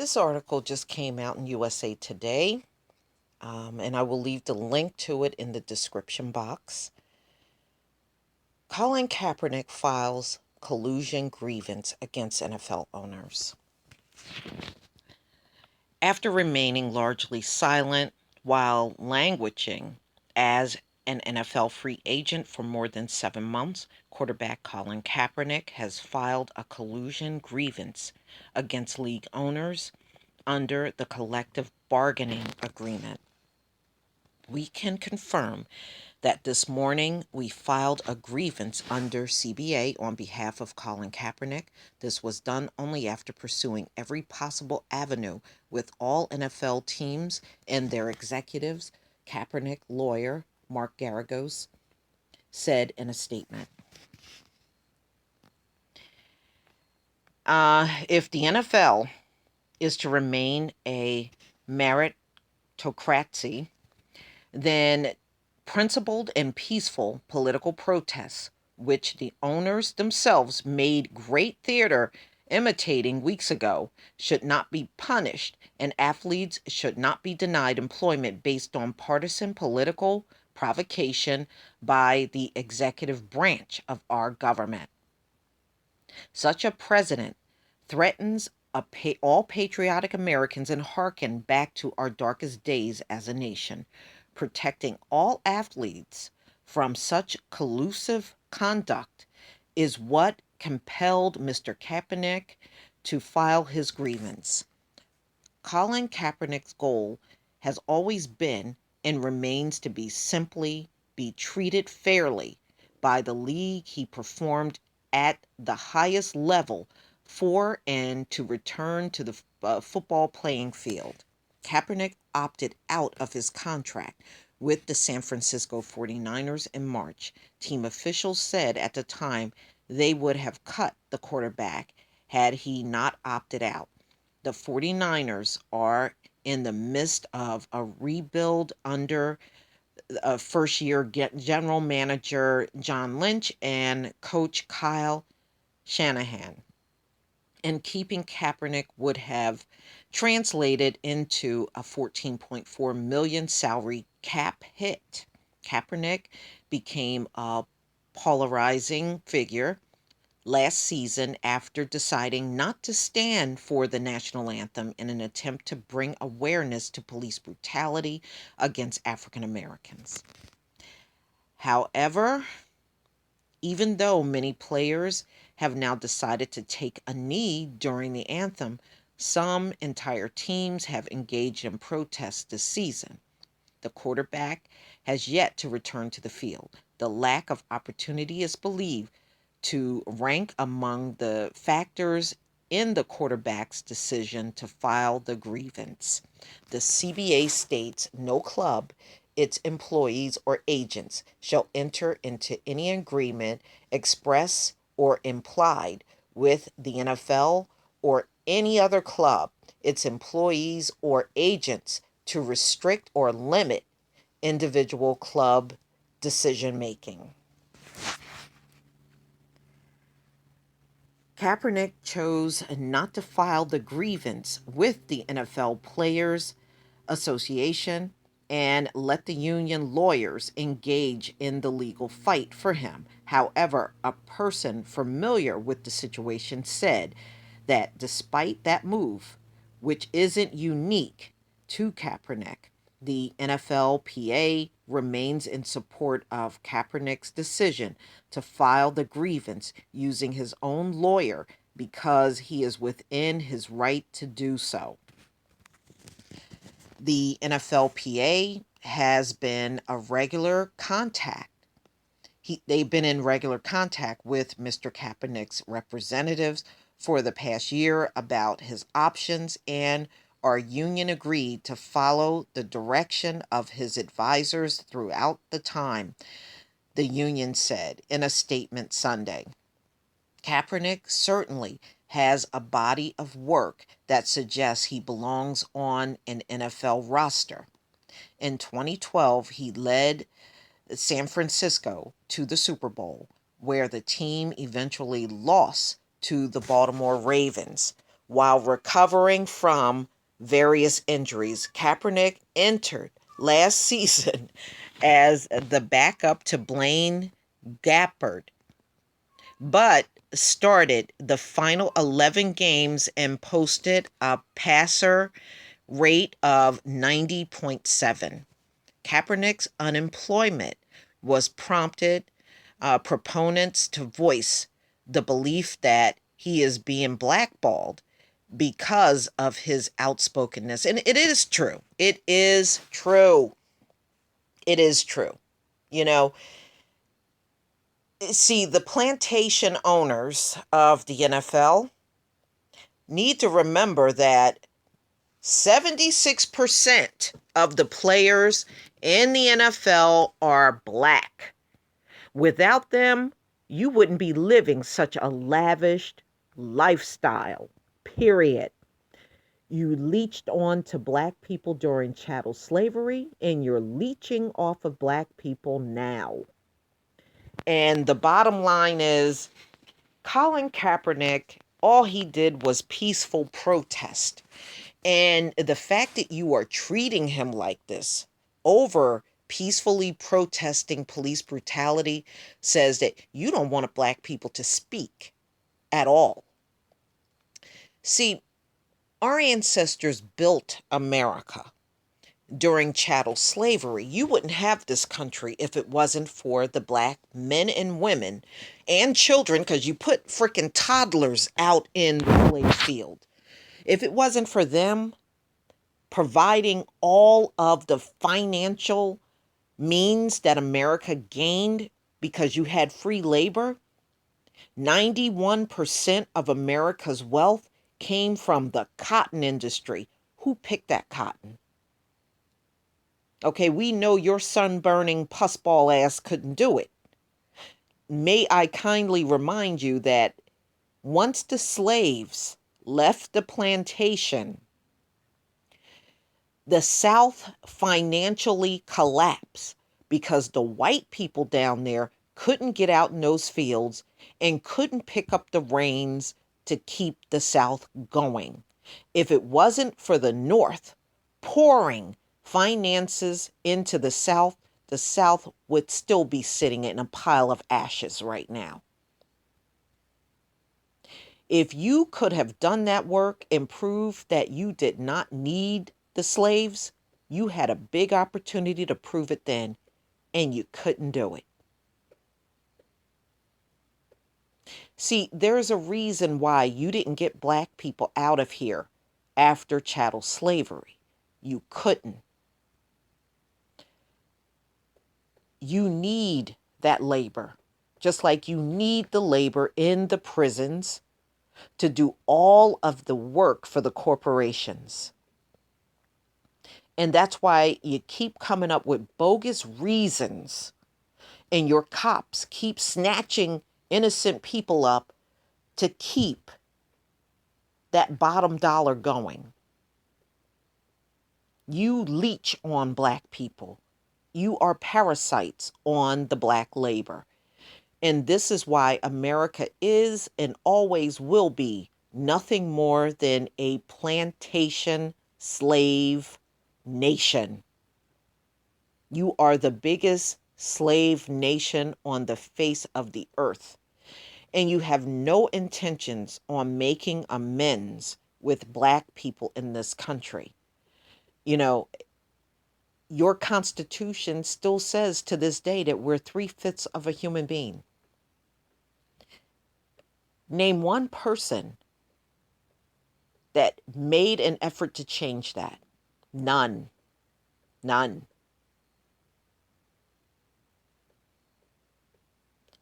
This article just came out in USA Today, and I will leave the link to it in the description box. Colin Kaepernick files collusion grievance against NFL owners. After remaining largely silent while languishing as an NFL free agent for more than 7 months, quarterback Colin Kaepernick has filed a collusion grievance against league owners under the collective bargaining agreement. We can confirm that this morning we filed a grievance under CBA on behalf of Colin Kaepernick. This was done only after pursuing every possible avenue with all NFL teams and their executives, Kaepernick lawyer Mark Garagos said in a statement. If the NFL is to remain a meritocracy, then principled and peaceful political protests, which the owners themselves made great theater imitating weeks ago, should not be punished, and athletes should not be denied employment based on partisan political provocation by the executive branch of our government. Such a president threatens all patriotic Americans and hearken back to our darkest days as a nation. Protecting all athletes from such collusive conduct is what compelled Mr. Kaepernick to file his grievance. Colin Kaepernick's goal has always been and remains to be simply be treated fairly by the league he performed at the highest level for and to return to the football playing field. Kaepernick opted out of his contract with the San Francisco 49ers in March. Team officials said at the time they would have cut the quarterback had he not opted out. The 49ers are in the midst of a rebuild under first year general manager John Lynch and coach Kyle Shanahan. And keeping Kaepernick would have translated into a $14.4 million salary cap hit. Kaepernick became a polarizing figure last season after deciding not to stand for the national anthem in an attempt to bring awareness to police brutality against African Americans. However, even though many players have now decided to take a knee during the anthem, some entire teams have engaged in protests this season. The quarterback has yet to return to the field. The lack of opportunity is believed to rank among the factors in the quarterback's decision to file the grievance. The CBA states no club, its employees, or agents shall enter into any agreement, express or implied, with the NFL or any other club, its employees, or agents to restrict or limit individual club decision making. Kaepernick chose not to file the grievance with the NFL Players Association and let the union lawyers engage in the legal fight for him. However, a person familiar with the situation said that despite that move, which isn't unique to Kaepernick, the NFLPA remains in support of Kaepernick's decision to file the grievance using his own lawyer because he is within his right to do so. The NFLPA has been a regular contact. They've been in regular contact with Mr. Kaepernick's representatives for the past year about his options, and our union agreed to follow the direction of his advisors throughout the time, the union said in a statement Sunday. Kaepernick certainly has a body of work that suggests he belongs on an NFL roster. In 2012, he led San Francisco to the Super Bowl, where the team eventually lost to the Baltimore Ravens, while recovering from various injuries. Kaepernick entered last season as the backup to Blaine Gabbert, but started the final 11 games and posted a passer rate of 90.7. Kaepernick's unemployment was prompted proponents to voice the belief that he is being blackballed because of his outspokenness. And it is true. It is true. It is true. You know, see, the plantation owners of the NFL need to remember that 76% of the players in the NFL are black. Without them, you wouldn't be living such a lavished lifestyle, period. You leached on to black people during chattel slavery, and you're leeching off of black people now. And the bottom line is, Colin Kaepernick, all he did was peaceful protest. And the fact that you are treating him like this over peacefully protesting police brutality says that you don't want black people to speak at all. See, our ancestors built America during chattel slavery. You wouldn't have this country if it wasn't for the black men and women and children, because you put freaking toddlers out in the slave field. If it wasn't for them providing all of the financial means that America gained because you had free labor, 91% of America's wealth came from the cotton industry. Who picked that cotton? Okay, we know your sun-burning pussball ass couldn't do it. May I kindly remind you that once the slaves left the plantation, the South financially collapsed because the white people down there couldn't get out in those fields and couldn't pick up the reins to keep the South going. If it wasn't for the North pouring finances into the South would still be sitting in a pile of ashes right now. If you could have done that work and proved that you did not need the slaves, you had a big opportunity to prove it then, and you couldn't do it. See, there's a reason why you didn't get black people out of here after chattel slavery. You couldn't. You need that labor, just like you need the labor in the prisons to do all of the work for the corporations. And that's why you keep coming up with bogus reasons, and your cops keep snatching innocent people up to keep that bottom dollar going. You leech on black people. You are parasites on the black labor. And this is why America is and always will be nothing more than a plantation slave nation. You are the biggest slave nation on the face of the earth. And you have no intentions on making amends with black people in this country. You know, your Constitution still says to this day that we're 3/5 of a human being. Name one person that made an effort to change that. None. None.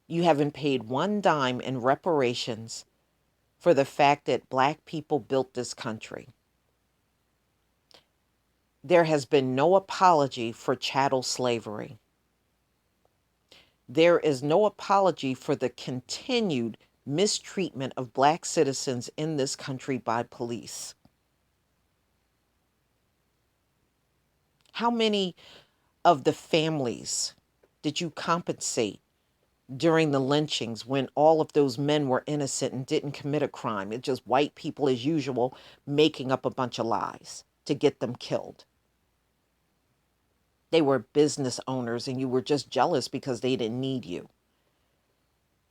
You haven't paid one dime in reparations for the fact that black people built this country. There has been no apology for chattel slavery. There is no apology for the continued mistreatment of black citizens in this country by police. How many of the families did you compensate during the lynchings when all of those men were innocent and didn't commit a crime. It's just white people, as usual, making up a bunch of lies to get them killed. They were business owners and you were just jealous because they didn't need you.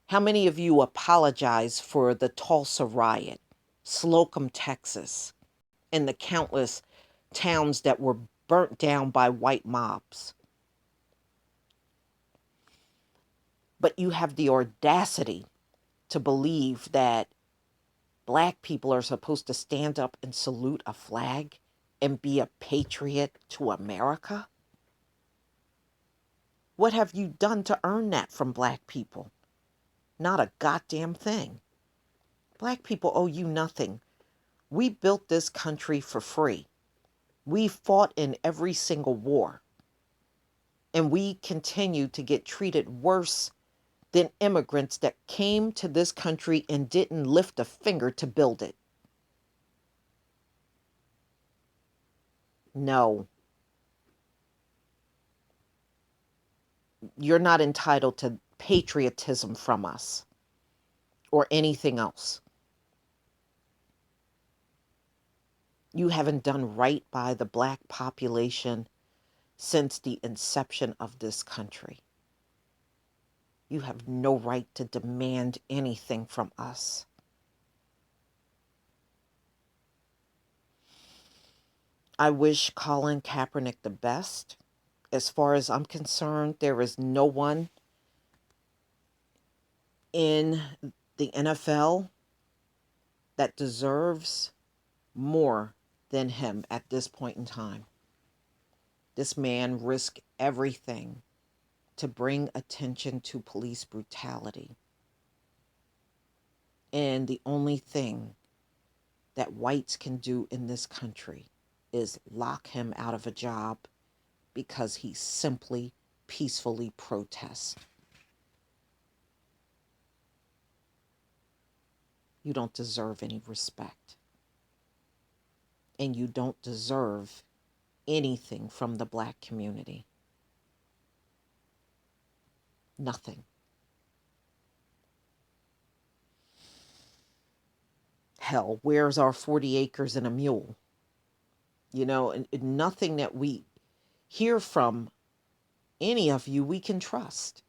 How many of you apologize for the Tulsa riot, Slocum, Texas, and the countless towns that were burnt down by white mobs? But you have the audacity to believe that black people are supposed to stand up and salute a flag and be a patriot to America? What have you done to earn that from black people? Not a goddamn thing. Black people owe you nothing. We built this country for free. We fought in every single war. And we continue to get treated worse than immigrants that came to this country and didn't lift a finger to build it. No. You're not entitled to patriotism from us or anything else. You haven't done right by the black population since the inception of this country. You have no right to demand anything from us. I wish Colin Kaepernick the best. As far as I'm concerned, there is no one in the NFL that deserves more than him at this point in time. This man risked everything to bring attention to police brutality. And the only thing that whites can do in this country is lock him out of a job because he simply peacefully protests. You don't deserve any respect. And you don't deserve anything from the black community. Nothing. Hell, where's our 40 acres and a mule? You know, and nothing that we hear from any of you we can trust.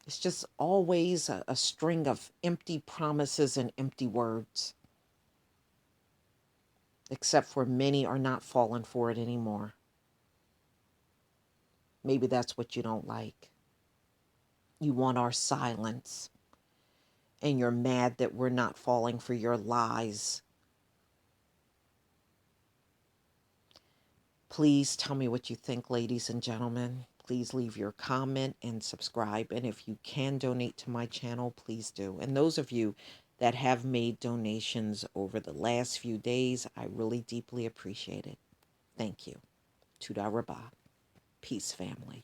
It's just always a string of empty promises and empty words. Except for many are not falling for it anymore. Maybe that's what you don't like. You want our silence. And you're mad that we're not falling for your lies. Please tell me what you think, ladies and gentlemen. Please leave your comment and subscribe. And if you can donate to my channel, please do. And those of you that have made donations over the last few days, I really deeply appreciate it. Thank you. Tuda Rabah. Peace, family.